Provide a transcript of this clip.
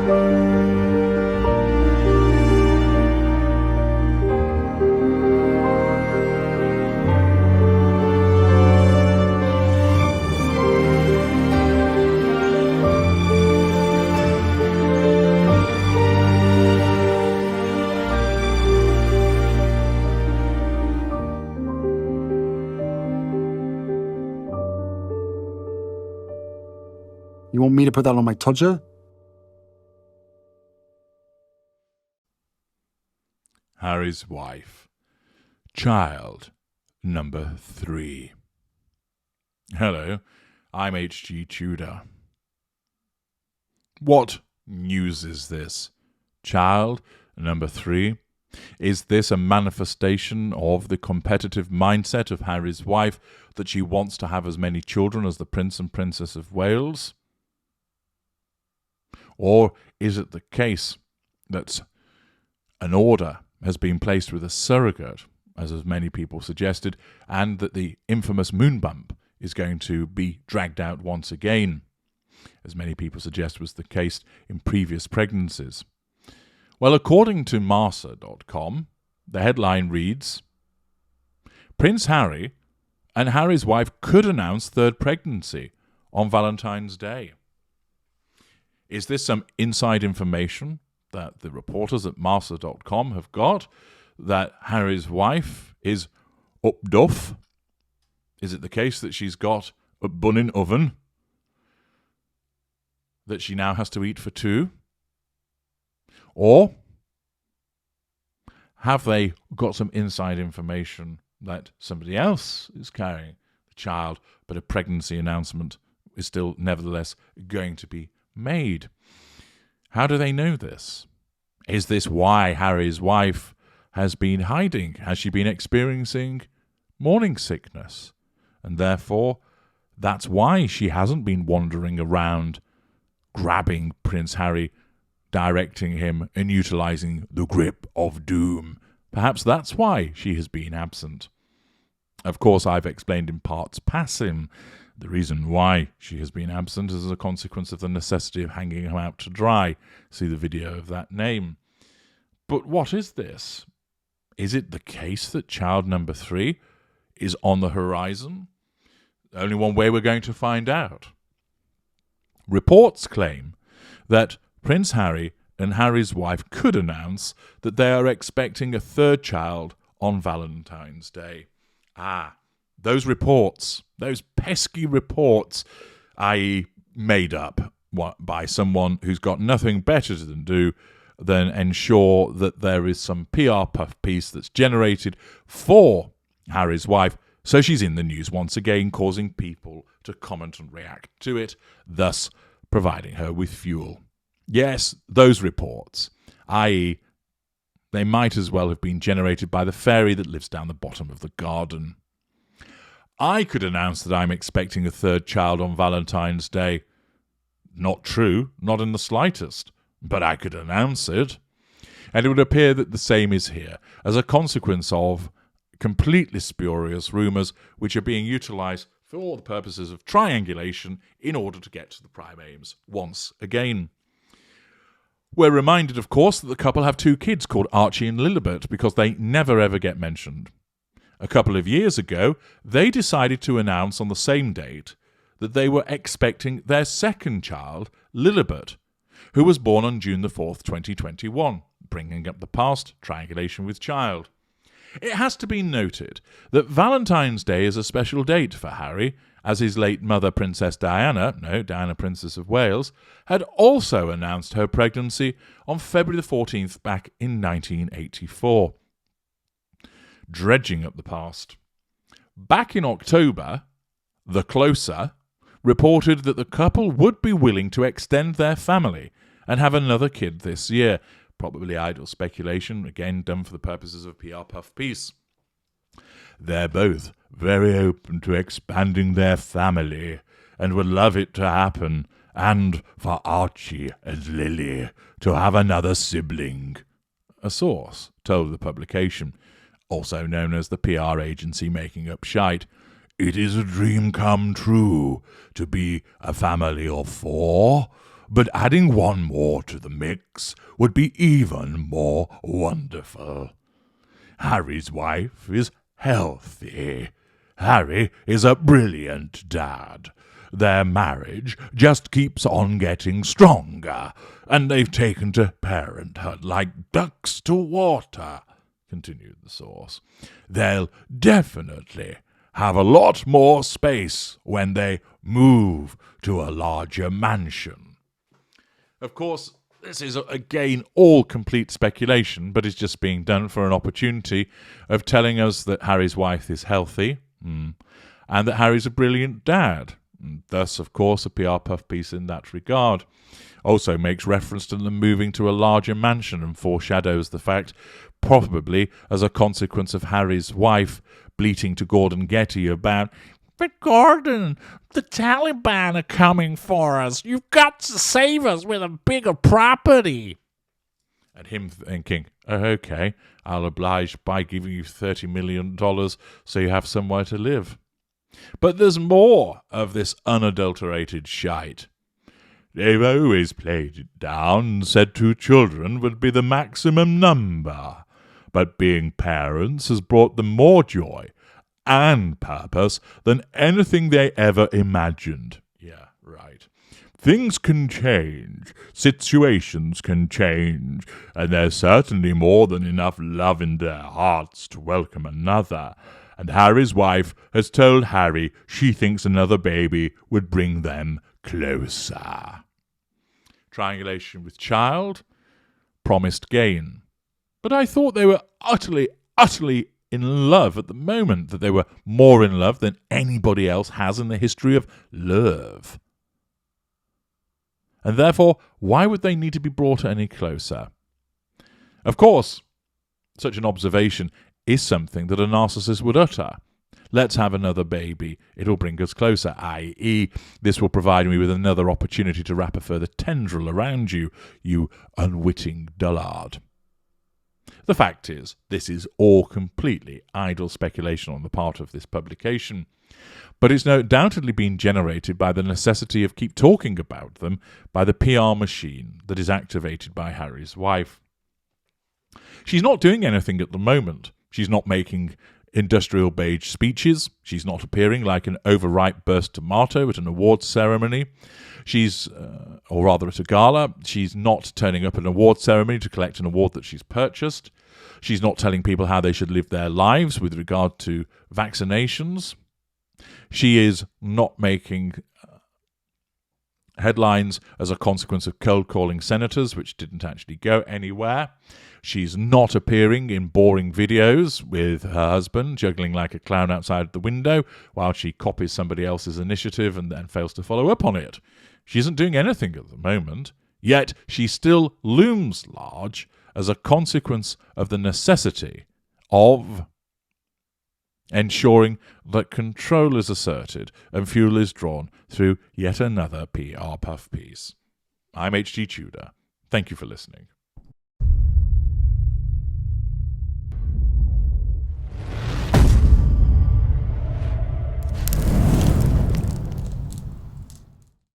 You want me to put that on my Tudor? Harry's wife. Child number 3. Hello, I'm H.G. Tudor. What news is this? Child number 3. Is this a manifestation of the competitive mindset of Harry's wife that she wants to have as many children as the Prince and Princess of Wales? Or is it the case that an order has been placed with a surrogate, as many people suggested, and that the infamous moon bump is going to be dragged out once again, as many people suggest was the case in previous pregnancies? Well, according to Markle.com, the headline reads, Prince Harry and Harry's wife could announce third pregnancy on Valentine's Day. Is this some inside information that the reporters at Markle.com have got, that Harry's wife is up duff? Is it the case that she's got a bunning oven that she now has to eat for 2? Or have they got some inside information that somebody else is carrying the child, but a pregnancy announcement is still nevertheless going to be made? How do they know this? Is this why Harry's wife has been hiding? Has she been experiencing morning sickness? And therefore, that's why she hasn't been wandering around grabbing Prince Harry, directing him and utilising the grip of doom. Perhaps that's why she has been absent. Of course, I've explained in parts passing the reason why she has been absent is as a consequence of the necessity of hanging him out to dry. See the video of that name. But what is this? Is it the case that child number 3 is on the horizon? Only one way we're going to find out. Reports claim that Prince Harry and Harry's wife could announce that they are expecting a third child on Valentine's Day. Those reports, those pesky reports, i.e. made up by someone who's got nothing better to do than ensure that there is some PR puff piece that's generated for Harry's wife, so she's in the news once again, causing people to comment and react to it, thus providing her with fuel. Yes, those reports, i.e. they might as well have been generated by the fairy that lives down the bottom of the garden. I could announce that I'm expecting a third child on Valentine's Day. Not true, not in the slightest, but I could announce it. And it would appear that the same is here, as a consequence of completely spurious rumours which are being utilised for all the purposes of triangulation in order to get to the prime aims once again. We're reminded, of course, that the couple have 2 kids called Archie and Lilibet because they never ever get mentioned. A couple of years ago, they decided to announce on the same date that they were expecting their second child, Lilibet, who was born on June the 4th, 2021, bringing up the past, triangulation with child. It has to be noted that Valentine's Day is a special date for Harry, as his late mother, Princess Diana, Princess of Wales, had also announced her pregnancy on February the 14th back in 1984. Dredging up the past. Back in October, The Closer reported that the couple would be willing to extend their family and have another kid this year. Probably idle speculation, again done for the purposes of a PR puff piece. They're both very open to expanding their family and would love it to happen, and for Archie and Lily to have another sibling, a source told the publication, also known as the PR agency making up shite. It is a dream come true to be a family of 4, but adding one more to the mix would be even more wonderful. Harry's wife is healthy. Harry is a brilliant dad. Their marriage just keeps on getting stronger, and they've taken to parenthood like ducks to water," continued the source. "They'll definitely have a lot more space when they move to a larger mansion." Of course, this is, again, all complete speculation, but it's just being done for an opportunity of telling us that Harry's wife is healthy, and that Harry's a brilliant dad. And thus, of course, a PR puff piece in that regard. Also makes reference to them moving to a larger mansion and foreshadows the fact, probably as a consequence of Harry's wife bleating to Gordon Getty about, "But Gordon, the Taliban are coming for us. You've got to save us with a bigger property." And him thinking, "Oh, okay, I'll oblige by giving you $30 million so you have somewhere to live." But there's more of this unadulterated shite. "They've always played it down and said 2 children would be the maximum number. But being parents has brought them more joy and purpose than anything they ever imagined." Yeah, right. "Things can change, situations can change, and there's certainly more than enough love in their hearts to welcome another. And Harry's wife has told Harry she thinks another baby would bring them closer." Triangulation with child, promised gain. But I thought they were utterly in love at the moment, that they were more in love than anybody else has in the history of love. And therefore, why would they need to be brought any closer? Of course, such an observation is something that a narcissist would utter. "Let's have another baby. It'll bring us closer," i.e., this will provide me with another opportunity to wrap a further tendril around you, you unwitting dullard. The fact is, this is all completely idle speculation on the part of this publication, but it's undoubtedly been generated by the necessity of keep talking about them by the PR machine that is activated by Harry's wife. She's not doing anything at the moment. She's not making industrial beige speeches. She's not appearing like an overripe burst tomato at an awards ceremony. Or rather at a gala. She's not turning up at an award ceremony to collect an award that she's purchased. She's not telling people how they should live their lives with regard to vaccinations. She is not making headlines as a consequence of cold calling senators, which didn't actually go anywhere. She's not appearing in boring videos with her husband juggling like a clown outside the window while she copies somebody else's initiative and then fails to follow up on it. She isn't doing anything at the moment, yet she still looms large as a consequence of the necessity of ensuring that control is asserted and fuel is drawn through yet another PR puff piece. I'm H.G. Tudor. Thank you for listening.